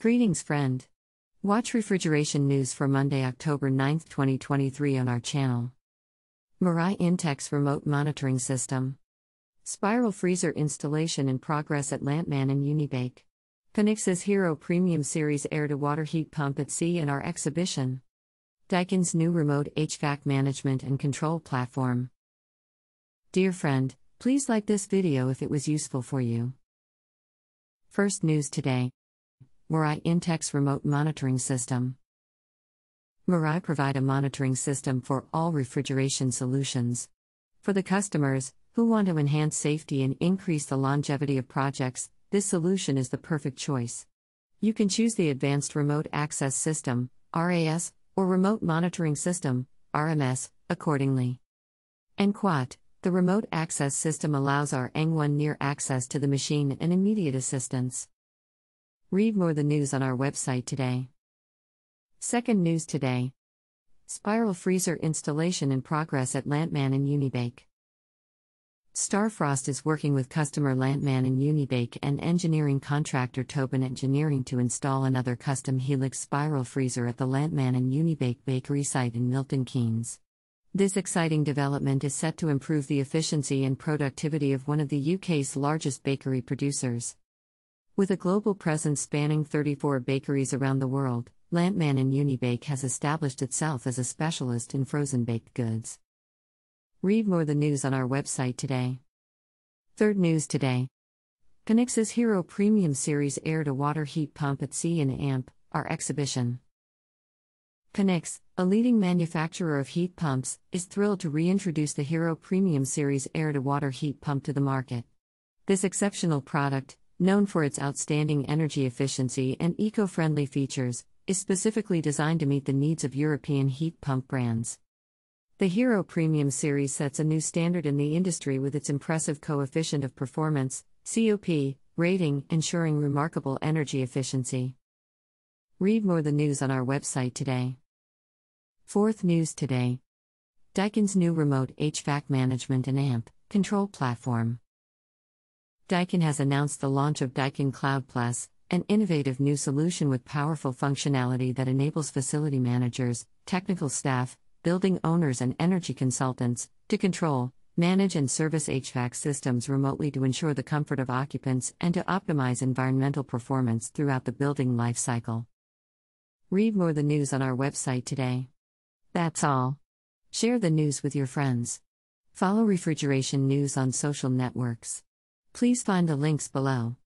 Greetings, friend. Watch refrigeration news for Monday, October 9, 2023 on our channel. Mirai Intex Remote Monitoring System. Spiral freezer installation in progress at Lantmännen Unibake. PHNIX's HeroPremium Series air-to-water heat pump at sea in our exhibition. Daikin's new remote HVAC management and control platform. Dear friend, please like this video if it was useful for you. First news today. Mirai Intex Remote Monitoring System. Mirai provide a monitoring system for all refrigeration solutions. For the customers who want to enhance safety and increase the longevity of projects, this solution is the perfect choice. You can choose the Advanced Remote Access System, RAS, or Remote Monitoring System, RMS, accordingly. And quat, the Remote Access System allows our N1 near access to the machine and immediate assistance. Read more the news on our website today. Second news today. Spiral freezer installation in progress at Lantmännen Unibake. Starfrost is working with customer Lantmännen Unibake and engineering contractor Tobin Engineering to install another custom Helix spiral freezer at the Lantmännen Unibake bakery site in Milton Keynes. This exciting development is set to improve the efficiency and productivity of one of the UK's largest bakery producers. With a global presence spanning 34 bakeries around the world, Lantmännen Unibake has established itself as a specialist in frozen baked goods. Read more the news on our website today. Third news today. PHNIX's HeroPremium Series air-to-water heat pump at sea in AMP, our exhibition. PHNIX, a leading manufacturer of heat pumps, is thrilled to reintroduce the HeroPremium Series air-to-water heat pump to the market. This exceptional product, known for its outstanding energy efficiency and eco-friendly features, is specifically designed to meet the needs of European heat pump brands. The HeroPremium series sets a new standard in the industry with its impressive coefficient of performance, COP, rating, ensuring remarkable energy efficiency. Read more the news on our website today. Fourth news today. Daikin's new remote HVAC management and AMP control platform. Daikin has announced the launch of Daikin Cloud Plus, an innovative new solution with powerful functionality that enables facility managers, technical staff, building owners and energy consultants to control, manage and service HVAC systems remotely to ensure the comfort of occupants and to optimize environmental performance throughout the building life cycle. Read more the news on our website today. That's all. Share the news with your friends. Follow refrigeration news on social networks. Please find the links below.